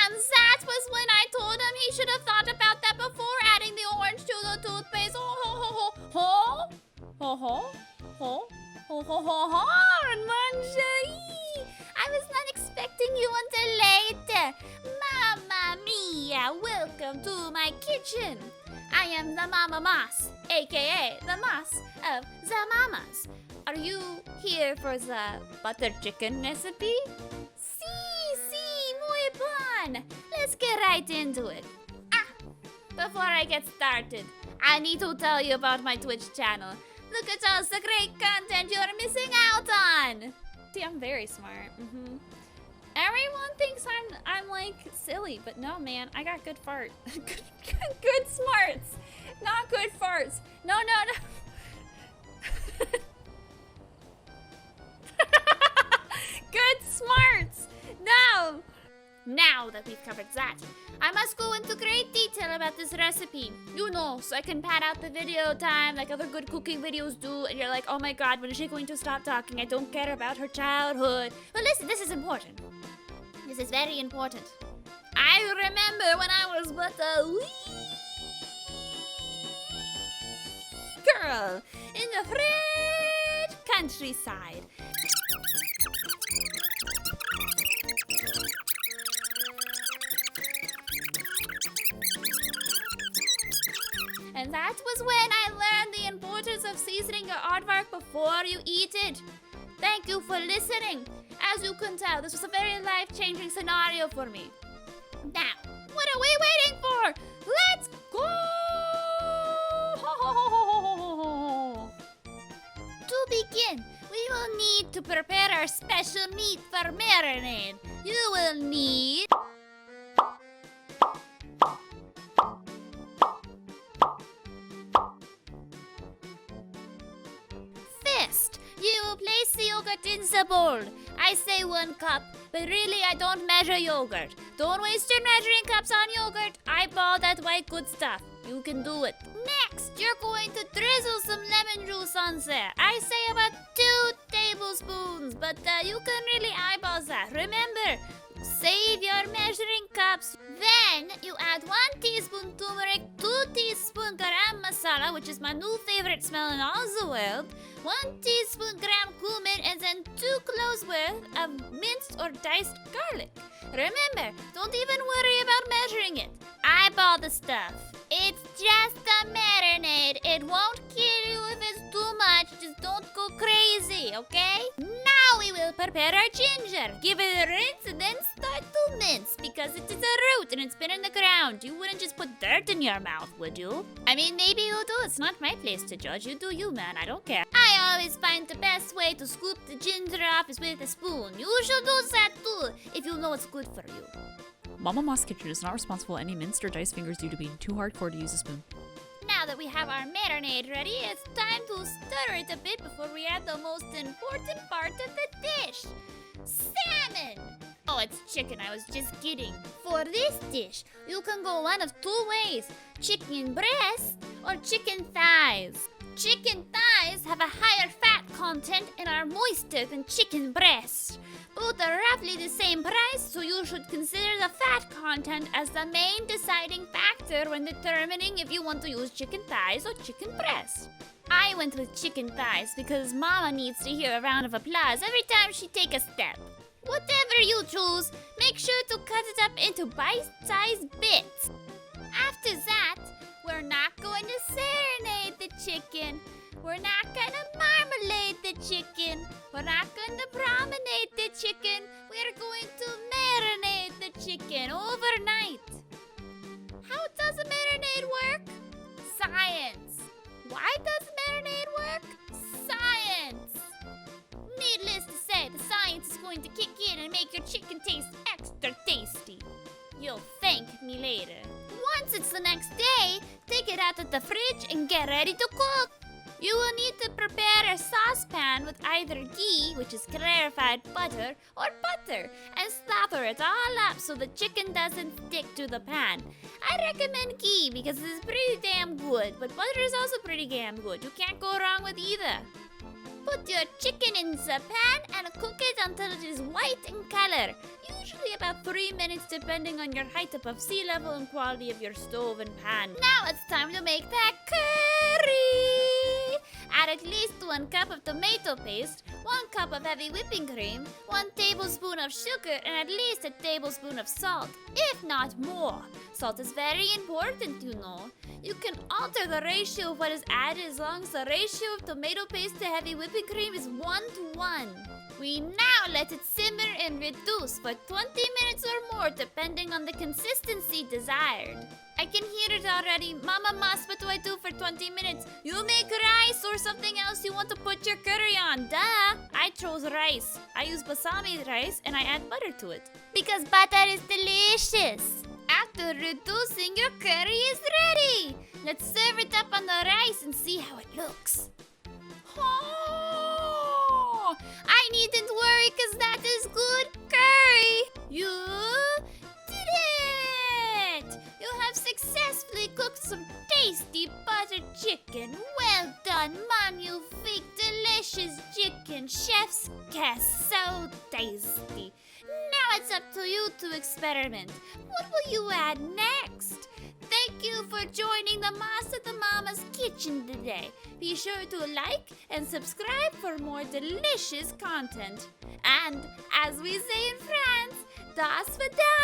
And that was when I told him he should have thought about that before adding the orange to the toothpaste. Oh, ho, ho, ho, ho, ho, ho, ho, ho, ho, ho, ho, I was not expecting you until later. Mamma mia, welcome to my kitchen. I am the Mama Mas, aka the Mas of the Mamas. Are you here for the butter chicken recipe? Muy bon. Let's get right into it. Before I get started, I need to tell you about my Twitch channel. Look at all the great content you're missing out on. See, I'm very smart. Everyone thinks I'm like silly, but no, man, I got good fart. good smarts, not good farts. No. Good smarts. No. Now that we've covered that, I must go into great detail about this recipe. You know, so I can pad out the video time like other good cooking videos do, and you're like, oh my god, when is she going to stop talking? I don't care about her childhood. But listen, this is important. This is very important. I remember when I was but a wee girl in the French countryside. And that was when I learned the importance of seasoning your aardvark before you eat it. Thank you for listening. As you can tell, this was a very life-changing scenario for me. Now, what are we waiting for? Let's go! To begin, we will need to prepare our special meat for marinade. You will need you will place the yogurt in the bowl. I say 1 cup, but really I don't measure yogurt. Don't waste your measuring cups on yogurt. Eyeball that white good stuff. You can do it. Next, you're going to drizzle some lemon juice on there. I say about 2 tablespoons, but you can really eyeball that. Remember, save your measuring cups. Then you add 1 teaspoon turmeric, 2 teaspoon garam masala, which is my new favorite smell in all the world, 1 teaspoon gram cumin, and then 2 cloves worth of minced or diced garlic. Remember, don't even worry about measuring it. Eyeball the stuff. It's just a marinade. It won't kill you if it's too much. Just don't go crazy, okay? Now we will prepare our ginger. Give it a rinse and then start to mince because it is a root and it's been in the ground. You wouldn't just put dirt in your mouth, would you? I mean, maybe you do. It's not my place to judge. You do you, man. I don't care. I always find the best way to scoop the ginger off is with a spoon. You should do that too if you know what's good for you. Mama Moss Kitchen is not responsible for any minced or diced fingers due to being too hardcore to use a spoon. Now that we have our marinade ready, it's time to stir it a bit before we add the most important part of the dish. Salmon! Oh, it's chicken, I was just kidding. For this dish, you can go one of 2 ways. Chicken breast or chicken thighs. Chicken thighs have a higher fat content and are moister than chicken breast. Both are roughly the same price, so you should consider the fat content as the main deciding factor when determining if you want to use chicken thighs or chicken breast. I went with chicken thighs because Mama needs to hear a round of applause every time she takes a step. Whatever you choose, make sure to cut it up into bite-sized bits. After that, we're not going to serenade the chicken. We're not gonna marmalade the chicken. We're not gonna promenade the chicken. We're going to marinate the chicken overnight. going to kick in and make your chicken taste extra tasty. You'll thank me later. Once it's the next day, take it out of the fridge and get ready to cook. You will need to prepare a saucepan with either ghee, which is clarified butter, or butter, and slather it all up so the chicken doesn't stick to the pan. I recommend ghee because it's pretty damn good, but butter is also pretty damn good. You can't go wrong with either. Put your chicken in the pan and cook it until it is white in color. Usually about 3 minutes depending on your height above sea level and quality of your stove and pan. Now it's time to make that curry! Add at least 1 cup of tomato paste, 1 cup of heavy whipping cream, 1 tablespoon of sugar, and at least a tablespoon of salt, if not more. Salt is very important, you know. You can alter the ratio of what is added as long as the ratio of tomato paste to heavy whipping cream is 1:1. We now let it simmer and reduce for 20 minutes or more depending on the consistency desired. I can hear it already. Mama Mas, what do I do for 20 minutes? You make rice or something else you want to put your curry on. Duh! I chose rice. I use balsamic rice and I add butter to it. Because butter is delicious. After reducing, your curry is ready. Let's serve it up on the rice and see how it looks. Oh, I needn't worry because that is good curry. You did it! You have successfully cooked some tasty butter chicken. Well done, magnifique, delicious chicken. Chef's kiss, so tasty. Now it's up to you to experiment. What will you add next? Thank you for joining the Master the Mama's kitchen today. Be sure to like and subscribe for more delicious content. And as we say in France, das Vidal!